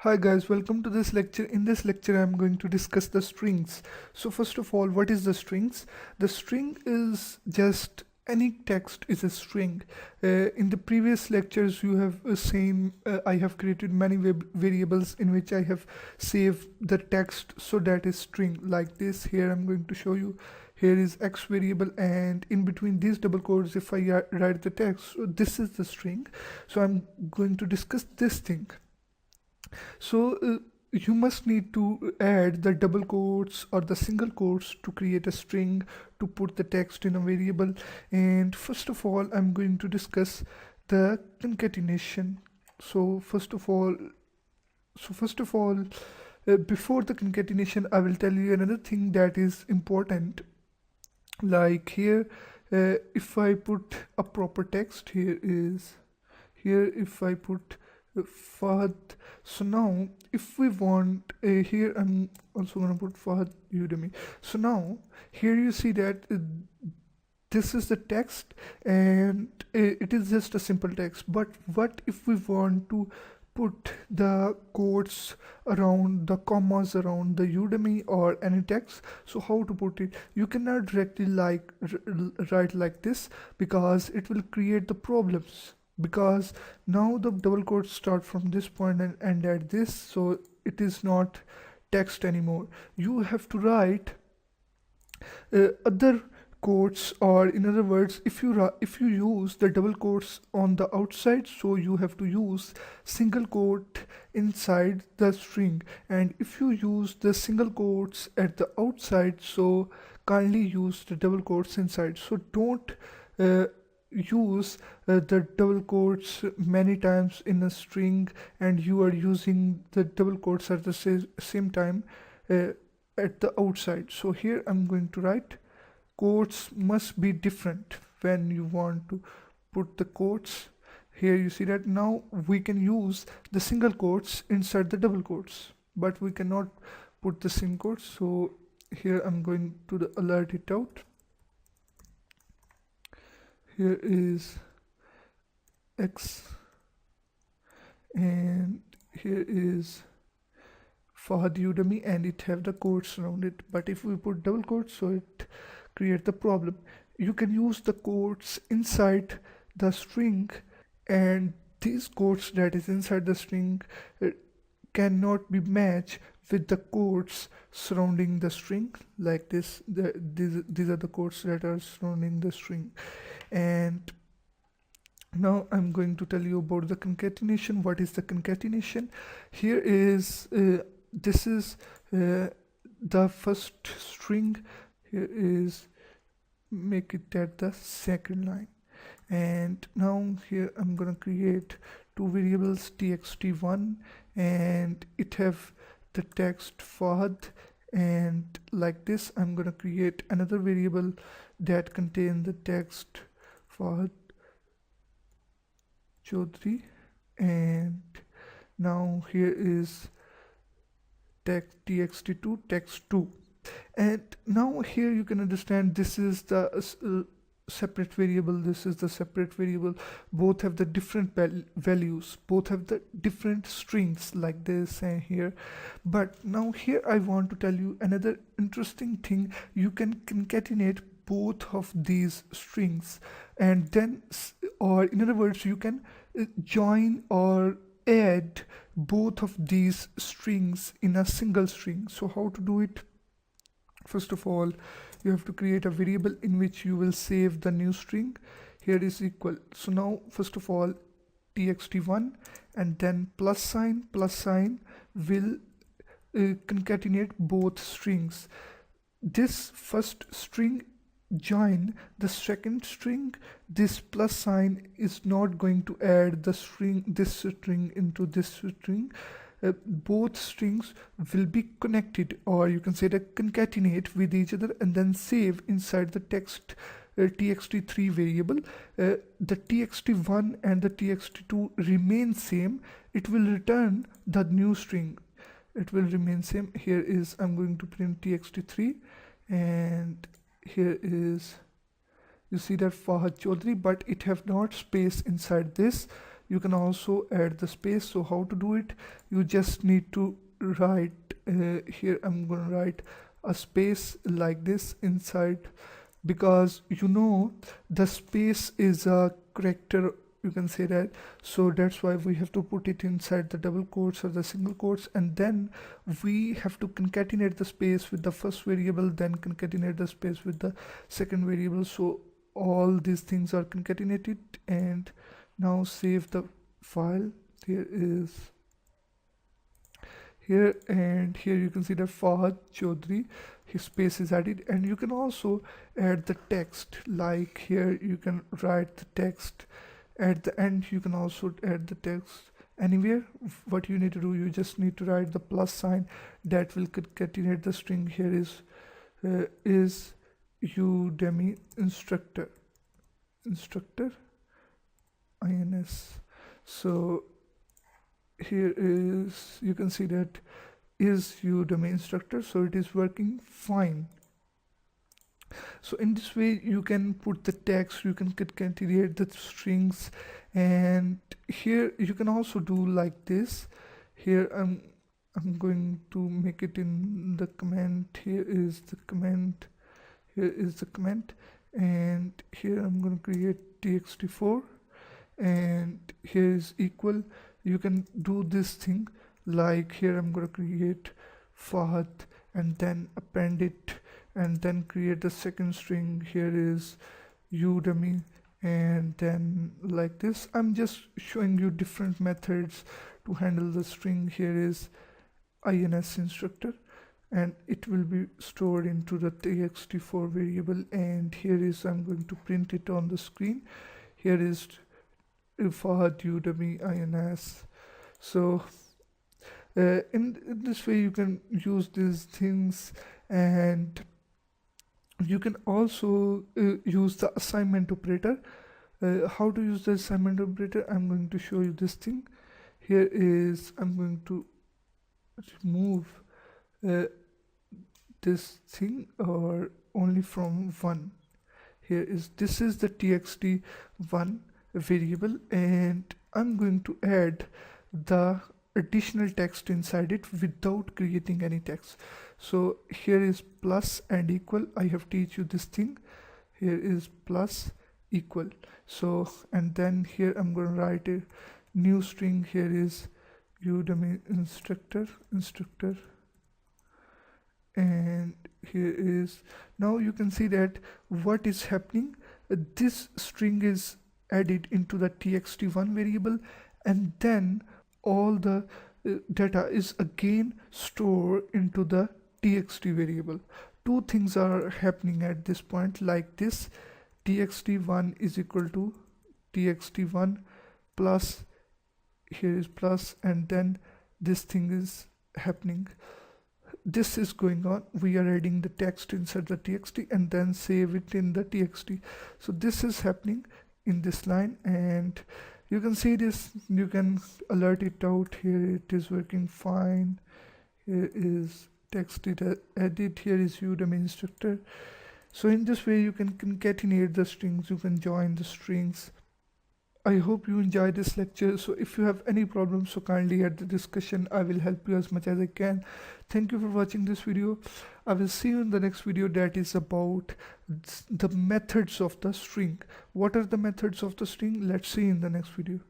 Hi guys, welcome to this lecture. In this lecture, I'm going to discuss the strings. So first of all, what is the strings? The string is just any text is a string. In the previous lectures, you have seen I have created many variables in which I have saved the text, so that is string like this. Here I'm going to show you. Here is x variable, and in between these double quotes, if I write the text, so this is the string. So I'm going to discuss this thing. So you must need to add the double quotes or the single quotes to create a string to put the text in a variable. And first of all, I'm going to discuss the concatenation. So before the concatenation, I will tell you another thing that is important. Like here, if I put a proper text, if I put Fahad. So now if we want here, I'm also gonna put Fahad Udemy. So now here you see that this is the text, and it is just a simple text. But what if we want to put the quotes around the commas around the Udemy or any text? So how to put it? You cannot directly write like this, because it will create the problems, because now the double quotes start from this point and end at this, so it is not text anymore. You have to write other quotes, or in other words, if you use the double quotes on the outside, so you have to use single quote inside the string. And if you use the single quotes at the outside, so kindly use the double quotes inside. So don't use the double quotes many times in a string, and you are using the double quotes at the same time uh, at the outside. So here I'm going to write quotes must be different when you want to put the quotes. Here you see that now we can use the single quotes inside the double quotes, but we cannot put the single quotes. So here I'm going to alert it out. Here is x, and here is Fahad Udemy, and it have the quotes around it. But if we put double quotes, so it create the problem. You can use the quotes inside the string, and these quotes that is inside the string cannot be matched with the quotes surrounding the string like this. These are the quotes that are surrounding the string. And now I'm going to tell you about the concatenation. What is the concatenation? Here is this is the first string. Here is, make it at the second line. And now here I'm gonna create two variables, txt1, and it have the text Fahad, and like this I'm gonna create another variable that contain the text Fahad Chaudhry. And now here is text txt2 text2. And now here you can understand this is the separate variable, this is the separate variable. Both have the different values, both have the different strings like this and here. But now here I want to tell you another interesting thing. You can concatenate both of these strings, and then, or in other words, you can join or add both of these strings in a single string. So how to do it? First of all, you have to create a variable in which you will save the new string. Here is equal. So now first of all, txt1 and then plus sign will concatenate both strings. This first string join the second string. This plus sign is not going to add this string into this string. Both strings will be connected, or you can say that concatenate with each other, and then save inside the text txt3 variable. The txt1 and the txt2 remain same. It will return the new string. It will remain same. Here is, I'm going to print txt3, and here is, you see that Fahad Chaudhry, but it have not space inside this. you can also add the space. So how to do it? You just need to write here I'm going to write a space like this inside, because you know the space is a character, you can say that. So that's why we have to put it inside the double quotes or the single quotes, and then we have to concatenate the space with the first variable, then concatenate the space with the second variable. So all these things are concatenated. And now save the file. Here is here, and here you can see that Fahad Chaudhary, his space is added. And you can also add the text, like here you can write the text at the end. You can also add the text anywhere. What you need to do, you just need to write the plus sign that will concatenate the string. Here is Udemy instructor ins. So here is, you can see that is Udemy instructor, so it is working fine. So in this way you can put the text, you can concatenate the strings. And here you can also do like this. Here I'm going to make it in the comment. Here is the comment, and here I'm going to create txt4, and here is equal. You can do this thing, like here I'm going to create Fahad and then append it, and then create the second string. Here is Udemy, and then like this. I'm just showing you different methods to handle the string. Here is ins instructor, and it will be stored into the txt4 variable. And here is, I'm going to print it on the screen. Here is Fahad Udemy ins. So in this way you can use these things. And you can also use the assignment operator. How to use the assignment operator? I'm going to show you this thing. Here is, I'm going to remove this thing, or only from 1. Here is, this is the txt1 variable, and I'm going to add the additional text inside it without creating any text. So here is plus and equal. I have teach you this thing. Here is plus equal. So, and then here I'm going to write a new string. Here is Udemy instructor, and here is, now you can see that what is happening. This string is added into the txt1 variable, and then all the data is again stored into the txt variable. Two things are happening at this point, like this: txt1 is equal to txt1 plus, here is plus, and then this thing is happening. This is going on. We are adding the text inside the txt and then save it in the txt. So this is happening in this line, and you can see this. You can alert it out. Here it is working fine. Here is text edit. Here is Udemy instructor. So in this way you can concatenate the strings, you can join the strings. I hope you enjoyed this lecture. So if you have any problems, so kindly add the discussion. I will help you as much as I can. Thank you for watching this video. I will see you in the next video, that is about the methods of the string. What are the methods of the string? Let's see in the next video.